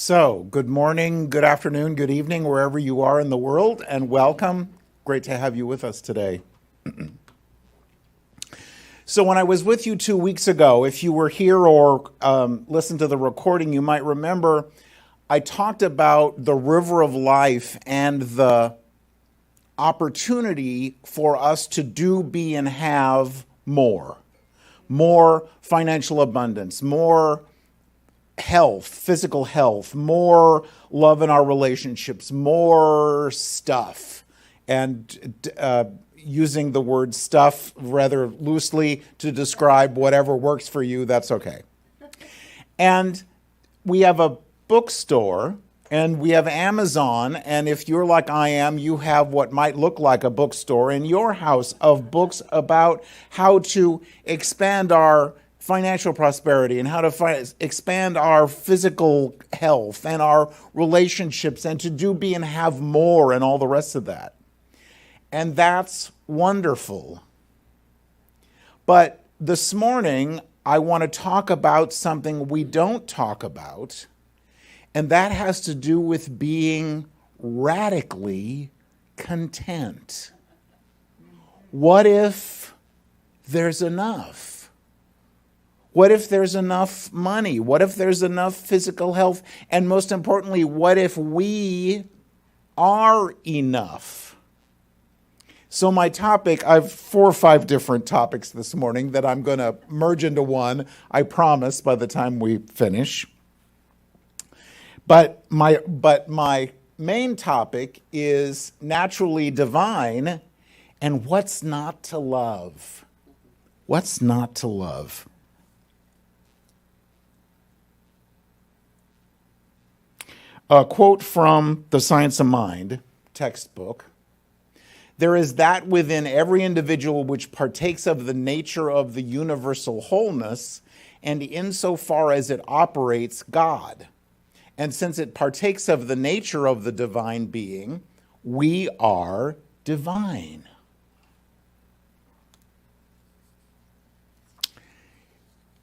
So, good morning, good afternoon, good evening, wherever you are in the world, and welcome. Great to have you with us today. So when I was with you 2 weeks ago, if you were here or listened to the recording, you might remember I talked about the river of life and the opportunity for us to do, be, and have more. More financial abundance, more health, physical health, more love in our relationships, more stuff. And using the word stuff rather loosely to describe whatever works for you, that's okay. And we have a bookstore and we have Amazon. And if you're like I am, you have what might look like a bookstore in your house of books about how to expand our financial prosperity and how to expand our physical health and our relationships and to do, be, and have more and all the rest of that. And that's wonderful. But this morning, I want to talk about something we don't talk about, and that has to do with being radically content. What if there's enough? What if there's enough money? What if there's enough physical health? And most importantly, what if we are enough? So my topic, I have 4 or 5 different topics this morning that I'm going to merge into one, I promise, by the time we finish. But my main topic is naturally divine and what's not to love. What's not to love? A quote from the Science of Mind textbook. There is that within every individual which partakes of the nature of the universal wholeness, and insofar as it operates God. And since it partakes of the nature of the divine being, we are divine.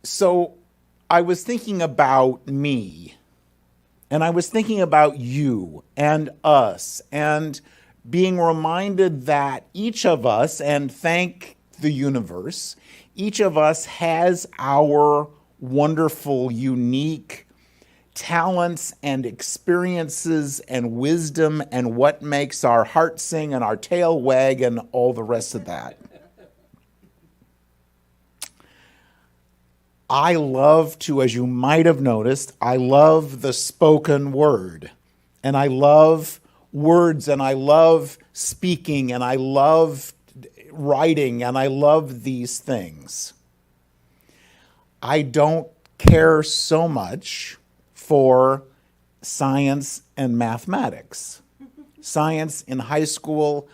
So I was thinking about me. And I was thinking about you and us and being reminded that each of us, and thank the universe, each of us has our wonderful, unique talents and experiences and wisdom and what makes our heart sing and our tail wag and all the rest of that. I love to, as you might have noticed, I love the spoken word. And I love words, and I love speaking, and I love writing, and I love these things. I don't care so much for science and mathematics. Science in high school,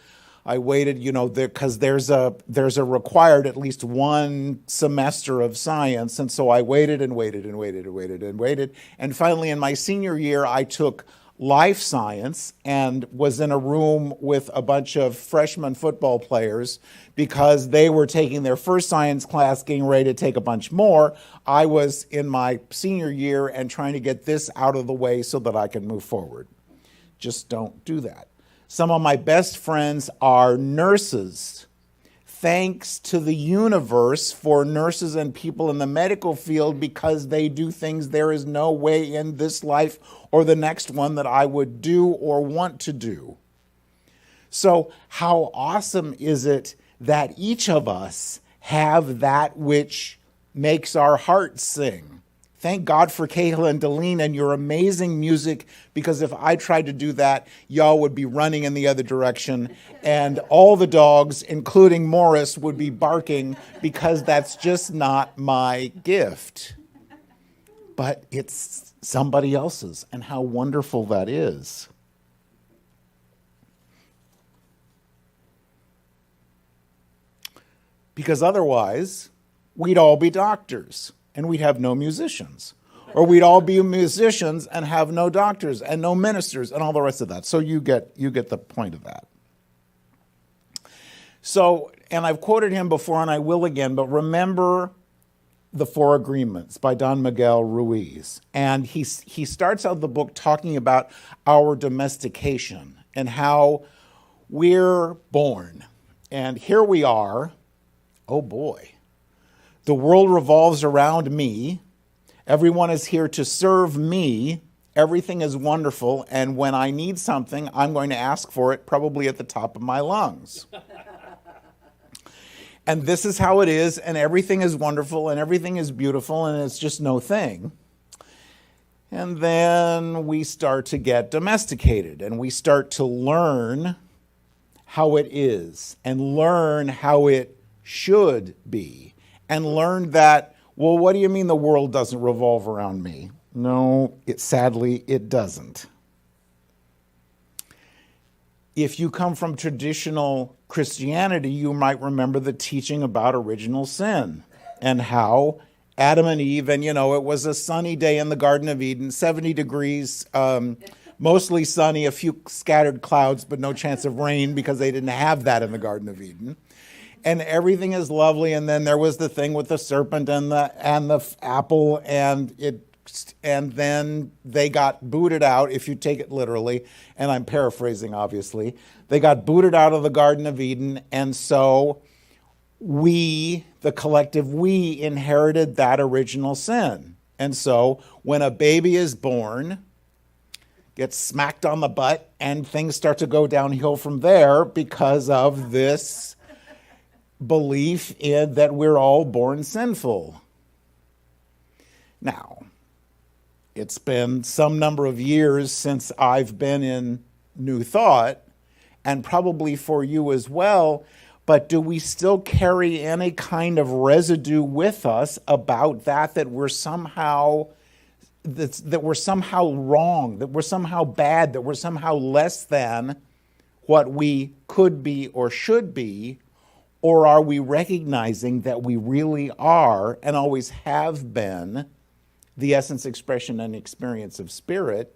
I waited, because there's a required at least one semester of science. And so I waited and waited and waited and waited and waited. And finally, in my senior year, I took life science and was in a room with a bunch of freshman football players because they were taking their first science class, getting ready to take a bunch more. I was in my senior year and trying to get this out of the way so that I can move forward. Just don't do that. Some of my best friends are nurses. Thanks to the universe for nurses and people in the medical field because they do things there is no way in this life or the next one that I would do or want to do. So how awesome is it that each of us have that which makes our hearts sing? Thank God for Kayla and Deline and your amazing music, because if I tried to do that, y'all would be running in the other direction, and all the dogs, including Morris, would be barking because that's just not my gift. But it's somebody else's, and how wonderful that is. Because otherwise, we'd all be doctors. And we'd have no musicians. Or we'd all be musicians and have no doctors and no ministers and all the rest of that. So you get the point of that. So, and I've quoted him before and I will again, but remember The Four Agreements by Don Miguel Ruiz. And he starts out the book talking about our domestication and how we're born. And here we are. Oh boy. The world revolves around me. Everyone is here to serve me. Everything is wonderful. And when I need something, I'm going to ask for it, probably at the top of my lungs. And this is how it is, and everything is wonderful, and everything is beautiful, and it's just no thing. And then we start to get domesticated, and we start to learn how it is, and learn how it should be, and learn that, well, what do you mean the world doesn't revolve around me? No, sadly, it doesn't. If you come from traditional Christianity, you might remember the teaching about original sin and how Adam and Eve, and it was a sunny day in the Garden of Eden, 70 degrees, mostly sunny, a few scattered clouds, but no chance of rain because they didn't have that in the Garden of Eden. And everything is lovely. And then there was the thing with the serpent and the apple, and then they got booted out, if you take it literally, and I'm paraphrasing, obviously. They got booted out of the Garden of Eden, and so we, the collective we, inherited that original sin. And so when a baby is born, gets smacked on the butt, and things start to go downhill from there because of this belief in that we're all born sinful. Now, it's been some number of years since I've been in New Thought, and probably for you as well, but do we still carry any kind of residue with us about that we're somehow that we're somehow wrong, that we're somehow bad, that we're somehow less than what we could be or should be? Or are we recognizing that we really are and always have been the essence, expression, and experience of spirit,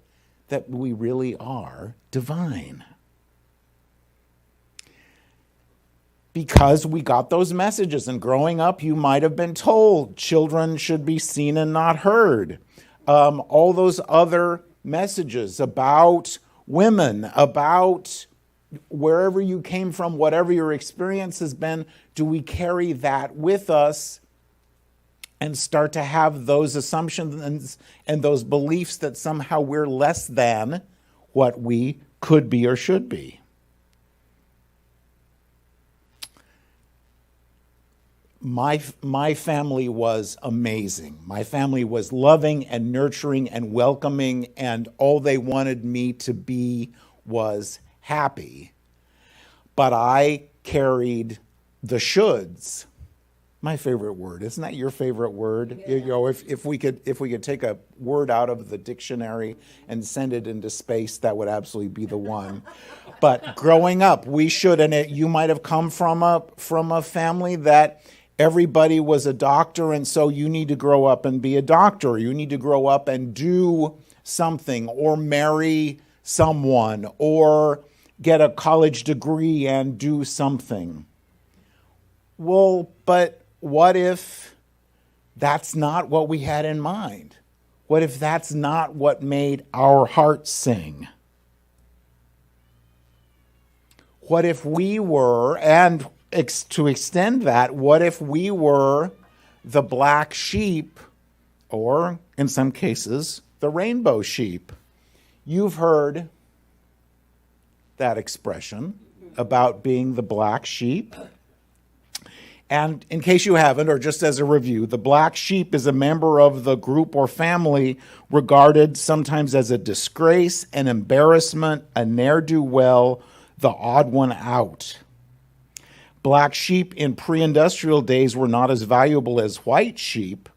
that we really are divine? Because we got those messages, and growing up, you might have been told children should be seen and not heard. All those other messages about women, about wherever you came from, whatever your experience has been, do we carry that with us and start to have those assumptions and those beliefs that somehow we're less than what we could be or should be? My family was amazing. My family was loving and nurturing and welcoming, and all they wanted me to be was happy. But I carried the shoulds. My favorite word. Isn't that your favorite word? Yeah. If we could take a word out of the dictionary and send it into space, that would absolutely be the one. But growing up, we should, and you might have come from a family that everybody was a doctor, and so you need to grow up and be a doctor. You need to grow up and do something, or marry someone, or get a college degree and do something. Well, but what if that's not what we had in mind? What if that's not what made our hearts sing? What if we were, and to extend that, what if we were the black sheep, or in some cases, the rainbow sheep? You've heard that expression about being the black sheep. And in case you haven't, or just as a review, the black sheep is a member of the group or family regarded sometimes as a disgrace, an embarrassment, a ne'er-do-well, the odd one out. Black sheep in pre-industrial days were not as valuable as white sheep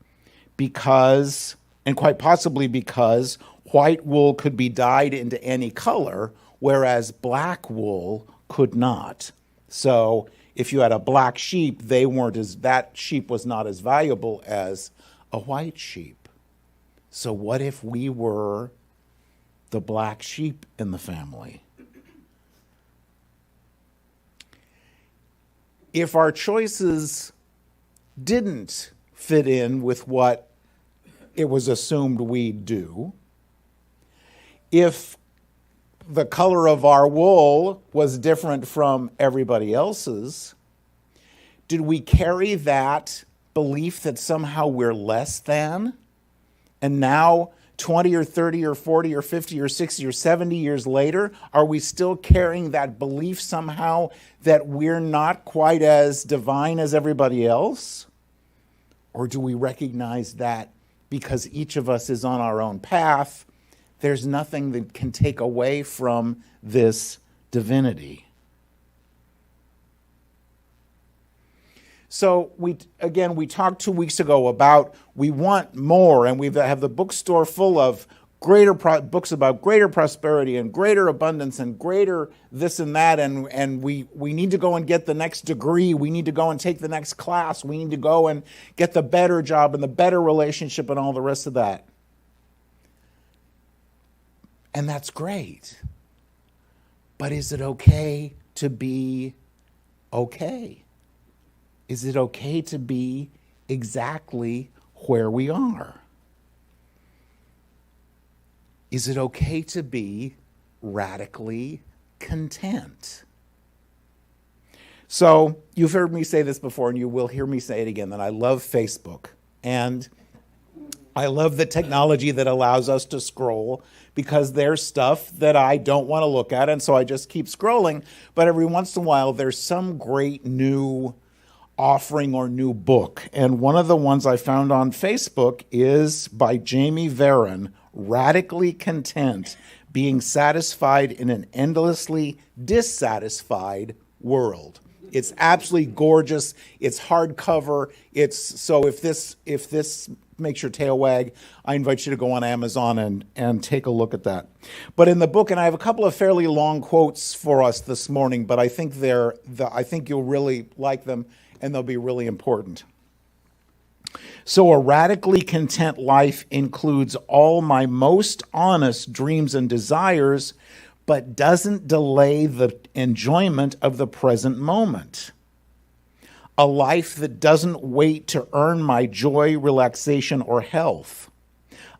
because, and quite possibly because, white wool could be dyed into any color, whereas black wool could not. So if you had a black sheep, that sheep was not as valuable as a white sheep. So what if we were the black sheep in the family? If our choices didn't fit in with what it was assumed we'd do? If the color of our wool was different from everybody else's, did we carry that belief that somehow we're less than? And now, 20 or 30 or 40 or 50 or 60 or 70 years later, are we still carrying that belief somehow that we're not quite as divine as everybody else? Or do we recognize that because each of us is on our own path, there's nothing that can take away from this divinity? So we talked 2 weeks ago about we want more, and we have the bookstore full of books about greater prosperity and greater abundance and greater this and that, and we need to go and get the next degree. We need to go and take the next class. We need to go and get the better job and the better relationship and all the rest of that. And that's great. But is it okay to be okay? Is it okay to be exactly where we are? Is it okay to be radically content? So you've heard me say this before, and you will hear me say it again, that I love Facebook. And I love the technology that allows us to scroll, because there's stuff that I don't want to look at, and so I just keep scrolling. But every once in a while, there's some great new offering or new book. And one of the ones I found on Facebook is by Jamie Varon, Radically Content, Being Satisfied in an Endlessly Dissatisfied World. It's absolutely gorgeous. It's hardcover. So if this makes your tail wag, I invite you to go on Amazon and take a look at that. But in the book, and I have a couple of fairly long quotes for us this morning, but I think I think you'll really like them, and they'll be really important. So a radically content life includes all my most honest dreams and desires, but doesn't delay the enjoyment of the present moment. A life that doesn't wait to earn my joy, relaxation, or health.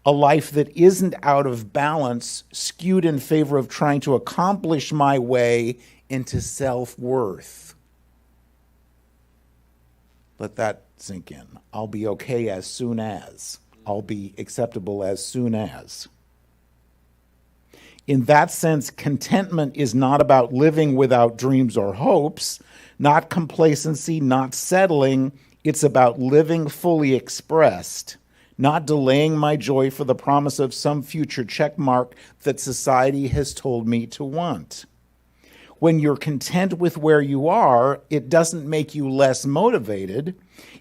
A life that isn't out of balance, skewed in favor of trying to accomplish my way into self-worth. Let that sink in. I'll be okay as soon as. I'll be acceptable as soon as. In that sense, contentment is not about living without dreams or hopes, not complacency, not settling. It's about living fully expressed, not delaying my joy for the promise of some future check mark that society has told me to want. When you're content with where you are, it doesn't make you less motivated.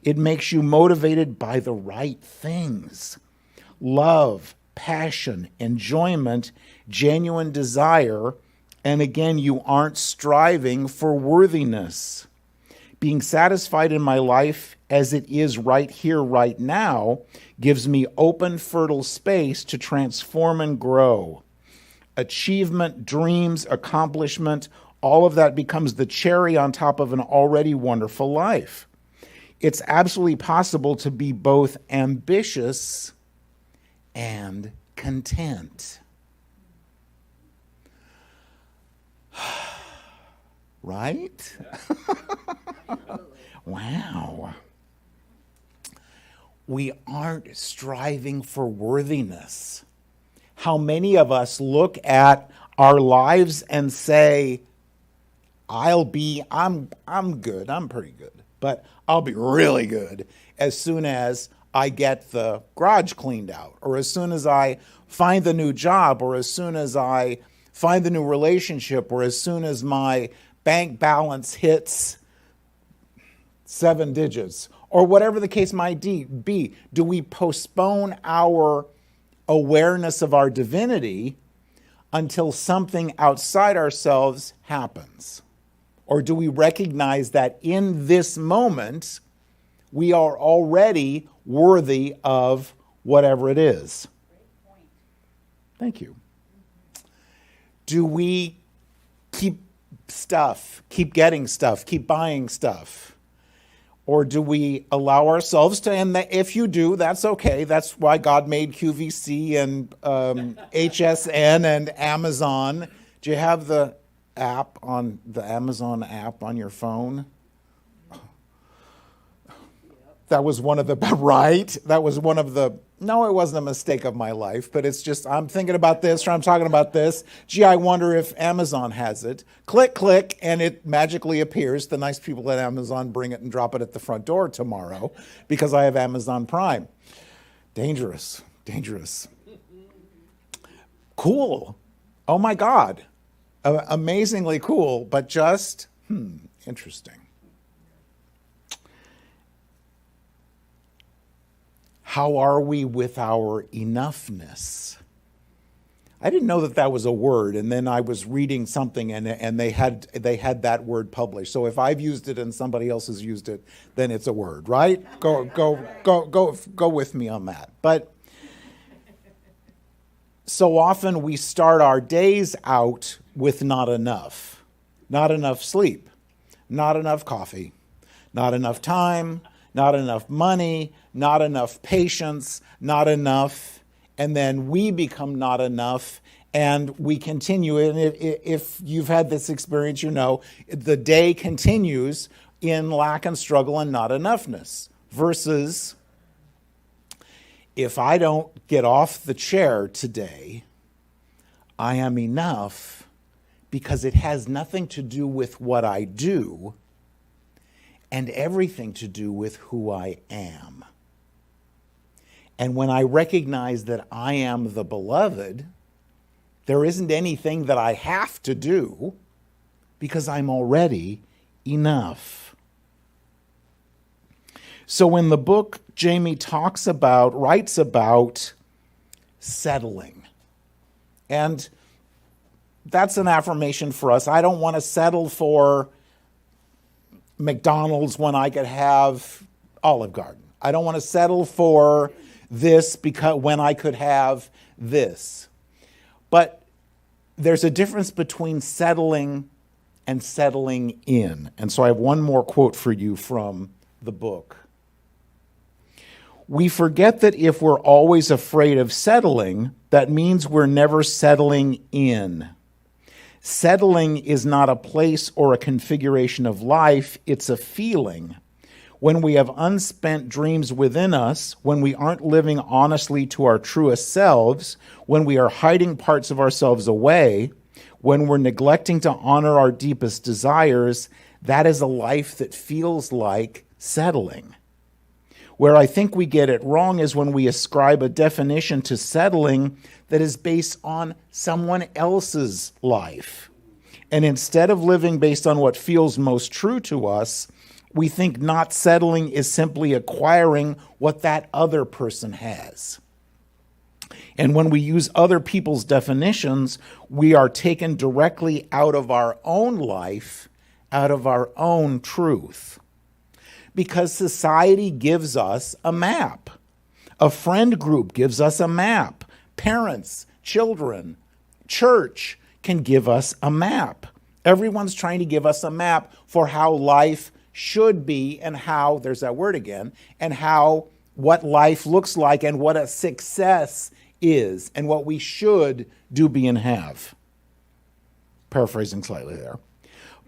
It makes you motivated by the right things. Love, passion, enjoyment, genuine desire, and again, you aren't striving for worthiness. Being satisfied in my life as it is right here, right now, gives me open, fertile space to transform and grow. Achievement, dreams, accomplishment, all of that becomes the cherry on top of an already wonderful life. It's absolutely possible to be both ambitious and content. Right? Wow. We aren't striving for worthiness. How many of us look at our lives and say, I'm good, I'm pretty good, but I'll be really good as soon as I get the garage cleaned out, or as soon as I find the new job, or as soon as I find the new relationship, or as soon as my bank balance hits 7 digits, or whatever the case might be. Do we postpone our awareness of our divinity until something outside ourselves happens? Or do we recognize that in this moment, we are already worthy of whatever it is? Great point. Thank you. Do we keep getting stuff, keep buying stuff? Or do we allow ourselves to, and if you do, that's okay. That's why God made QVC and HSN and Amazon. Do you have the Amazon app on your phone? That was one of the, right? That was one of the, no, it wasn't a mistake of my life, but it's just, I'm thinking about this, or I'm talking about this. Gee, I wonder if Amazon has it. Click, click, and it magically appears. The nice people at Amazon bring it and drop it at the front door tomorrow because I have Amazon Prime. Dangerous, dangerous. Cool. Oh my God. Amazingly cool, but just, interesting. How are we with our enoughness? I didn't know that was a word, and then I was reading something, and they had that word published. So if I've used it and somebody else has used it, then it's a word, right? Go with me on that. But so often we start our days out with not enough sleep, not enough coffee, not enough time, not enough money, not enough patience, not enough, and then we become not enough, and we continue. And if you've had this experience, you know, the day continues in lack and struggle and not enoughness, versus if I don't get off the chair today, I am enough, because it has nothing to do with what I do and everything to do with who I am. And when I recognize that I am the beloved, there isn't anything that I have to do, because I'm already enough. So in the book, Jamie writes about settling. And that's an affirmation for us. I don't want to settle for McDonald's when I could have Olive Garden. I don't want to settle for this because when I could have this. But there's a difference between settling and settling in. And so I have one more quote for you from the book. We forget that if we're always afraid of settling, that means we're never settling in. Settling is not a place or a configuration of life, it's a feeling. When we have unspent dreams within us, when we aren't living honestly to our truest selves, when we are hiding parts of ourselves away, when we're neglecting to honor our deepest desires, that is a life that feels like settling. Where I think we get it wrong is when we ascribe a definition to settling that is based on someone else's life. And instead of living based on what feels most true to us, we think not settling is simply acquiring what that other person has. And when we use other people's definitions, we are taken directly out of our own life, out of our own truth. Because society gives us a map. A friend group gives us a map. Parents, children, church can give us a map. Everyone's trying to give us a map for how life should be and how, there's that word again, and what life looks like and what a success is and what we should do, be, and have. Paraphrasing slightly there.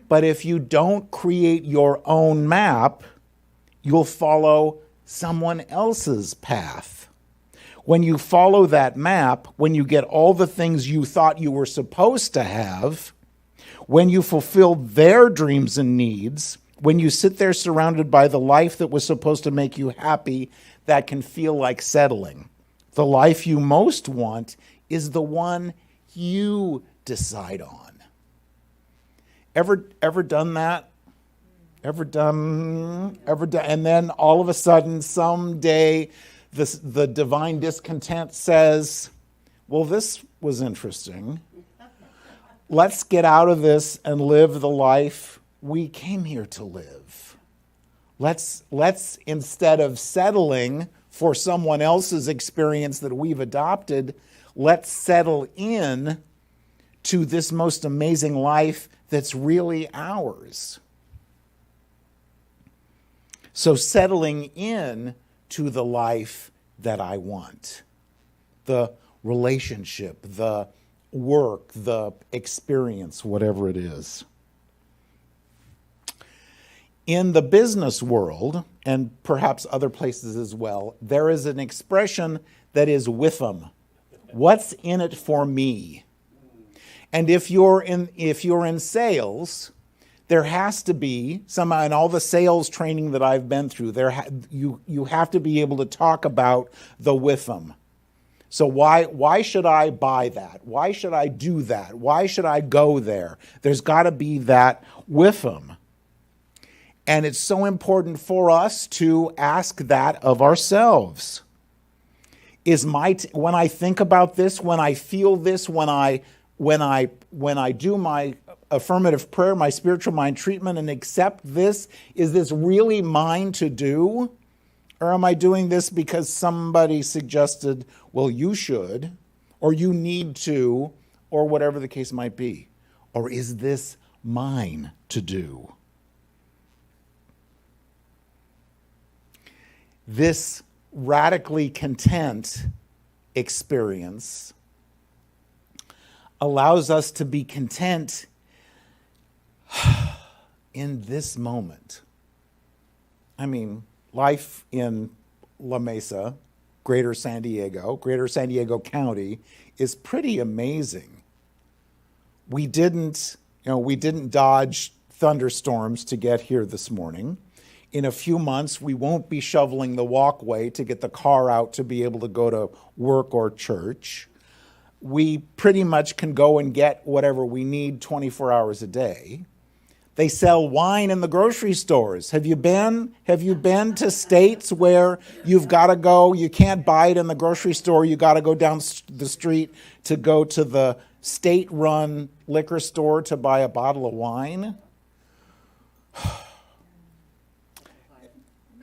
But if you don't create your own map, you'll follow someone else's path. When you follow that map, when you get all the things you thought you were supposed to have, when you fulfill their dreams and needs, when you sit there surrounded by the life that was supposed to make you happy, that can feel like settling. The life you most want is the one you decide on. Ever done that? Ever done? And then all of a sudden, someday, the divine discontent says, well, this was interesting. Let's get out of this and live the life we came here to live. Let's instead of settling for someone else's experience that we've adopted, let's settle in to this most amazing life that's really ours. So settling in to the life that I want, the relationship, the work, the experience, whatever it is. In the business world, and perhaps other places as well, there is an expression that is with them. What's in it for me? And if you're in sales, there has to be somehow, in all the sales training that I've been through, you have to be able to talk about the with them. So why should I buy that? Why should I do that? Why should I go there? There's got to be that with them. And it's so important for us to ask that of ourselves. When I think about this, when I feel this, when I do my affirmative prayer, my spiritual mind treatment, and accept this, is this really mine to do? Or am I doing this because somebody suggested, well, you should, or you need to, or whatever the case might be? Or is this mine to do? This radically content experience allows us to be content in this moment. I mean, life in La Mesa, Greater San Diego County, is pretty amazing. We didn't dodge thunderstorms to get here this morning. In a few months, we won't be shoveling the walkway to get the car out to be able to go to work or church. We pretty much can go and get whatever we need 24 hours a day. They sell wine in the grocery stores. Have you been to states where you've got to go, you can't buy it in the grocery store, you got to go down the street to go to the state-run liquor store to buy a bottle of wine?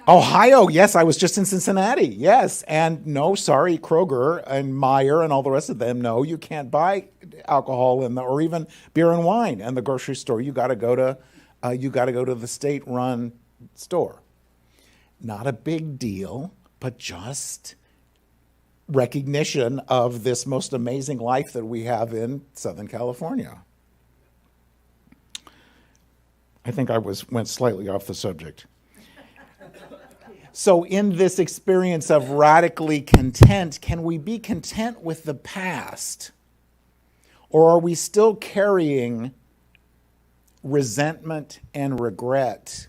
Ohio, yes, I was just in Cincinnati, yes. And no, sorry, Kroger and Meijer and all the rest of them, no, you can't buy alcohol or even beer and wine in the grocery store. You got to go to the state-run store. Not a big deal, but just recognition of this most amazing life that we have in Southern California. I think I went slightly off the subject. So in this experience of radically content, can we be content with the past? Or are we still carrying resentment and regret?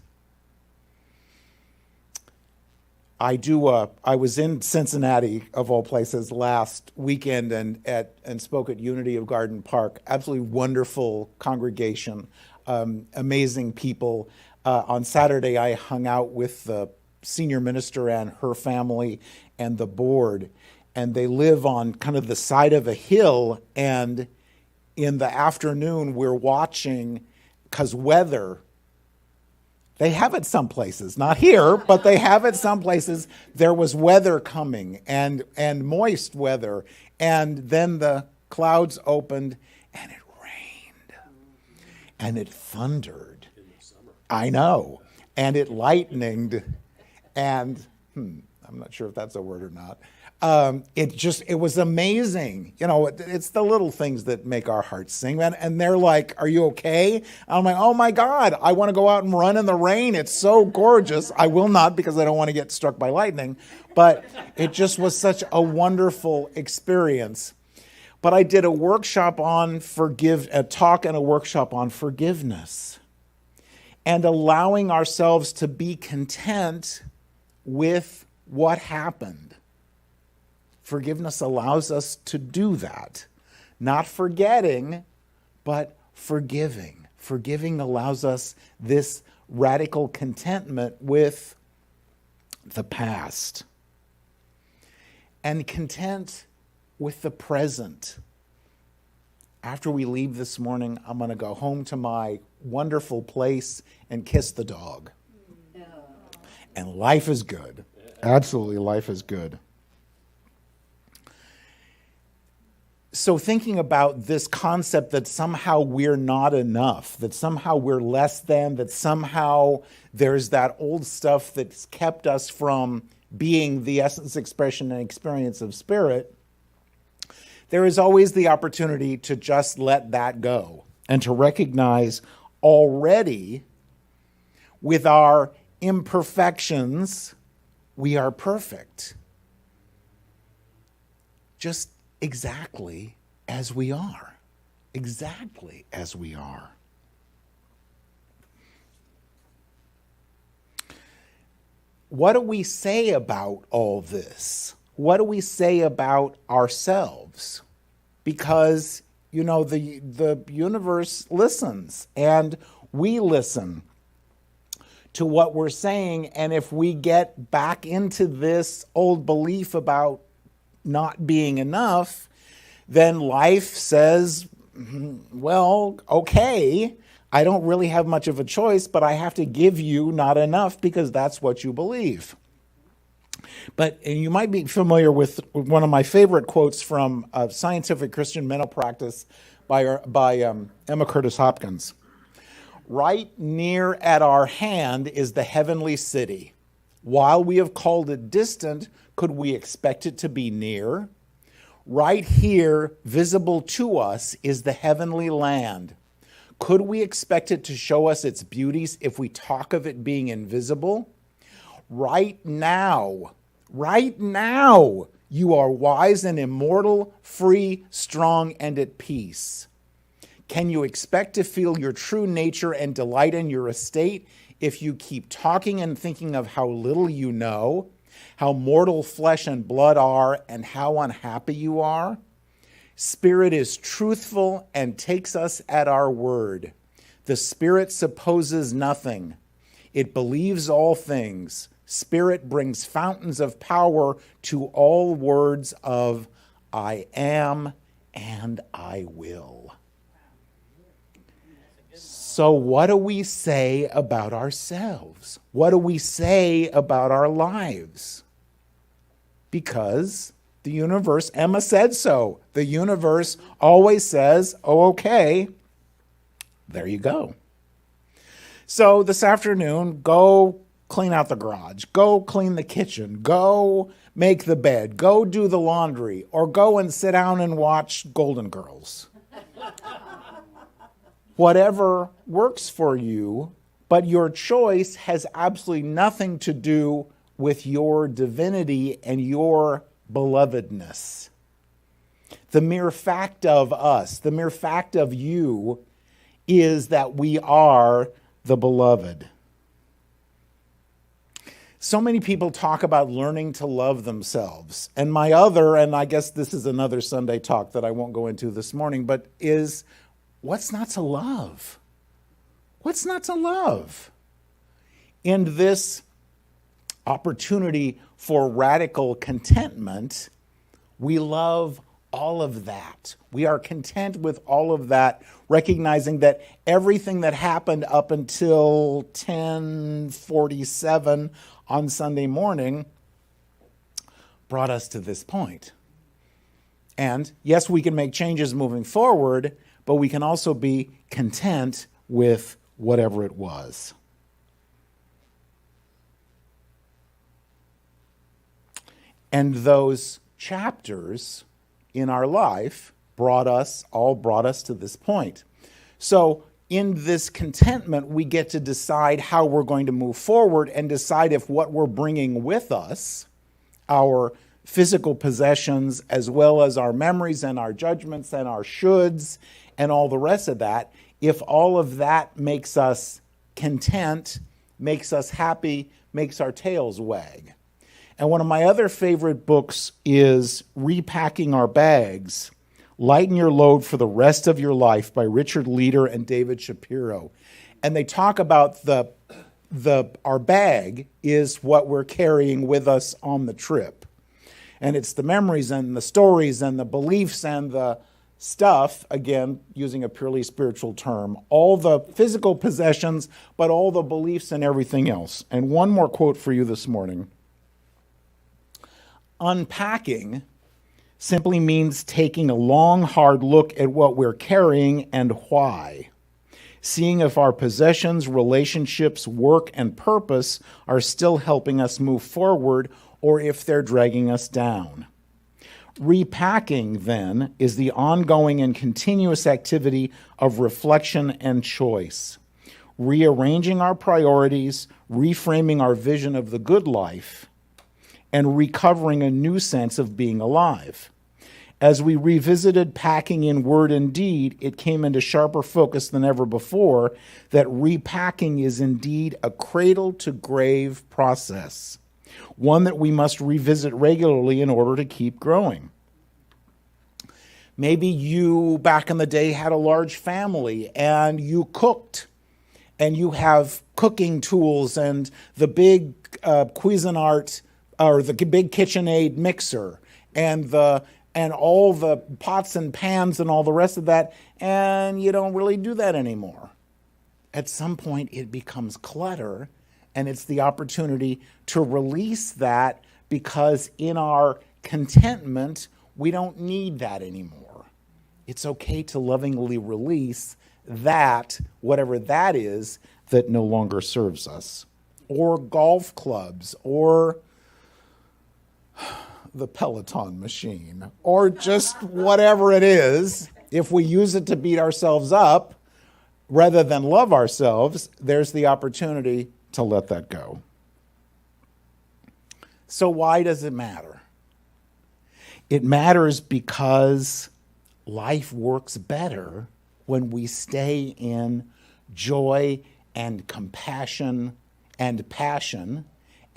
I was in Cincinnati, of all places, last weekend and spoke at Unity of Garden Park. Absolutely wonderful congregation, amazing people. On Saturday, I hung out with the senior minister and her family and the board, and they live on kind of the side of a hill, and in the afternoon we're watching, because weather, they have it some places, not here, but they have it some places. There was weather coming and moist weather, and then the clouds opened and it rained and it thundered. I know. And it lightninged. And I'm not sure if that's a word or not. It was amazing. It's the little things that make our hearts sing. And they're like, "Are you okay?" I'm like, "Oh my God, I want to go out and run in the rain. It's so gorgeous." I will not, because I don't want to get struck by lightning. But it just was such a wonderful experience. But I did a talk and a workshop on forgiveness, and allowing ourselves to be content with what happened. Forgiveness allows us to do that. Not forgetting, but forgiving. Forgiving allows us this radical contentment with the past. And content with the present. After we leave this morning, I'm going to go home to my wonderful place and kiss the dog. And life is good. Absolutely, life is good. So thinking about this concept that somehow we're not enough, that somehow we're less than, that somehow there's that old stuff that's kept us from being the essence, expression, and experience of spirit, there is always the opportunity to just let that go and to recognize already with our imperfections, we are perfect. Just exactly as we are. Exactly as we are. What do we say about all this? What do we say about ourselves? Because, the universe listens, and we listen to what we're saying. And if we get back into this old belief about not being enough, then life says, well, okay, I don't really have much of a choice, but I have to give you not enough because that's what you believe. And you might be familiar with one of my favorite quotes from Scientific Christian Mental Practice by Emma Curtis Hopkins. Right near at our hand is the heavenly city. While we have called it distant, could we expect it to be near? Right here, visible to us, is the heavenly land. Could we expect it to show us its beauties if we talk of it being invisible? Right now, you are wise and immortal, free, strong, and at peace. Can you expect to feel your true nature and delight in your estate if you keep talking and thinking of how little you know, how mortal flesh and blood are, and how unhappy you are? Spirit is truthful and takes us at our word. The Spirit supposes nothing. It believes all things. Spirit brings fountains of power to all words of I am and I will. So what do we say about ourselves? What do we say about our lives? Because the universe, Emma said so. The universe always says, oh, okay, there you go. So this afternoon, go clean out the garage, go clean the kitchen, go make the bed, go do the laundry, or go and sit down and watch Golden Girls. Whatever works for you, but your choice has absolutely nothing to do with your divinity and your belovedness. The mere fact of us, the mere fact of you, is that we are the beloved. So many people talk about learning to love themselves. And my other, and I guess this is another Sunday talk that I won't go into this morning, but is what's not to love? What's not to love? In this opportunity for radical contentment, we love all of that. We are content with all of that, recognizing that everything that happened up until 10:47 on Sunday morning brought us to this point. And yes, we can make changes moving forward, but we can also be content with whatever it was. And those chapters in our life brought us to this point. So in this contentment, we get to decide how we're going to move forward and decide if what we're bringing with us, our physical possessions, as well as our memories and our judgments and our shoulds and all the rest of that, if all of that makes us content, makes us happy, makes our tails wag. And one of my other favorite books is Repacking Our Bags, Lighten Your Load for the Rest of Your Life by Richard Leader and David Shapiro. And they talk about our bag is what we're carrying with us on the trip. And it's the memories and the stories and the beliefs and the stuff, again, using a purely spiritual term, all the physical possessions, but all the beliefs and everything else. And one more quote for you this morning. Unpacking simply means taking a long, hard look at what we're carrying and why. Seeing if our possessions, relationships, work, and purpose are still helping us move forward or if they're dragging us down. Repacking, then, is the ongoing and continuous activity of reflection and choice. Rearranging our priorities, reframing our vision of the good life, and recovering a new sense of being alive. As we revisited packing in word and deed, it came into sharper focus than ever before that repacking is indeed a cradle-to-grave process, one that we must revisit regularly in order to keep growing. Maybe you, back in the day, had a large family and you cooked, and you have cooking tools and the big Cuisinart or the big KitchenAid mixer and all the pots and pans and all the rest of that, and you don't really do that anymore. At some point, it becomes clutter, and it's the opportunity to release that because in our contentment, we don't need that anymore. It's okay to lovingly release that, whatever that is, that no longer serves us. Or golf clubs, or the Peloton machine, or just whatever it is. If we use it to beat ourselves up rather than love ourselves, there's the opportunity to let that go. So why does it matter? It matters because life works better when we stay in joy and compassion and passion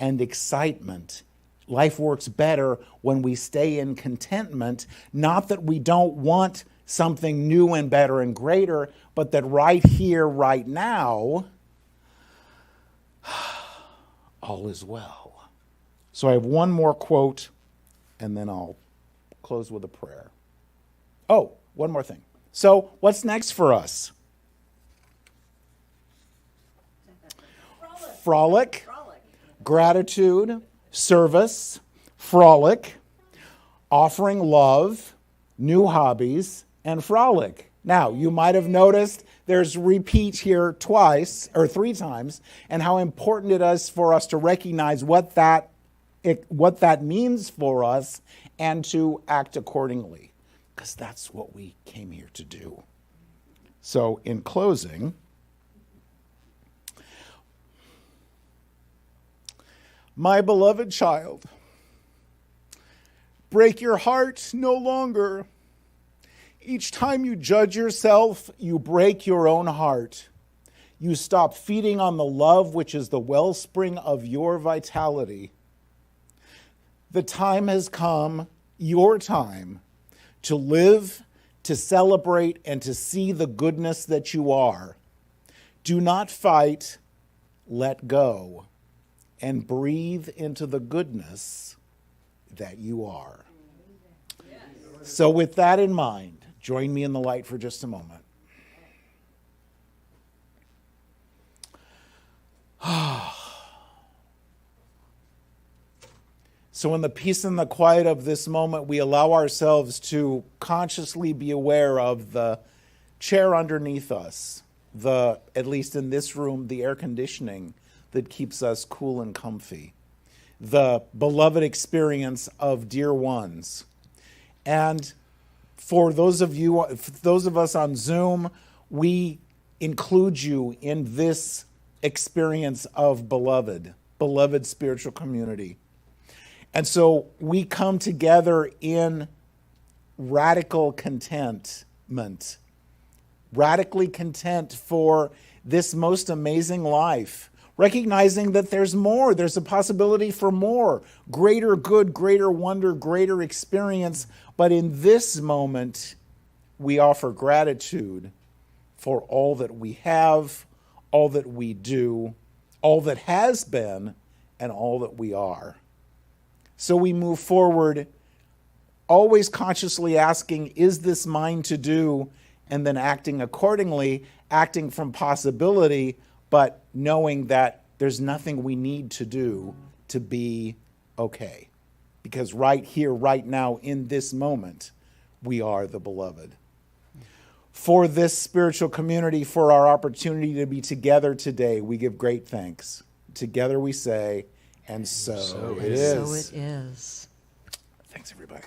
and excitement. Life works better when we stay in contentment, not that we don't want something new and better and greater, but that right here, right now, all is well. So I have one more quote, and then I'll close with a prayer. Oh, one more thing. So what's next for us? Frolic, gratitude, service, frolic, offering love, new hobbies, and frolic. Now, you might have noticed there's repeat here twice or three times, and how important it is for us to recognize what that means for us and to act accordingly, because that's what we came here to do. So, in closing, my beloved child, break your heart no longer. Each time you judge yourself, you break your own heart. You stop feeding on the love which is the wellspring of your vitality. The time has come, your time, to live, to celebrate, and to see the goodness that you are. Do not fight, let go, and breathe into the goodness that you are. So with that in mind, join me in the light for just a moment. So in the peace and the quiet of this moment, we allow ourselves to consciously be aware of the chair underneath us, at least in this room, the air conditioning that keeps us cool and comfy, the beloved experience of dear ones. And for those of us on Zoom, we include you in this experience of beloved spiritual community. And so we come together in radical contentment, radically content for this most amazing life, recognizing that there's more, there's a possibility for more, greater good, greater wonder, greater experience. But in this moment, we offer gratitude for all that we have, all that we do, all that has been, and all that we are. So we move forward, always consciously asking, is this mine to do? And then acting accordingly, acting from possibility, but knowing that there's nothing we need to do to be okay, because right here, right now, in this moment, we are the beloved. For this spiritual community, for our opportunity to be together today, we give great thanks. Together we say, and so it is. So it is. Thanks, everybody.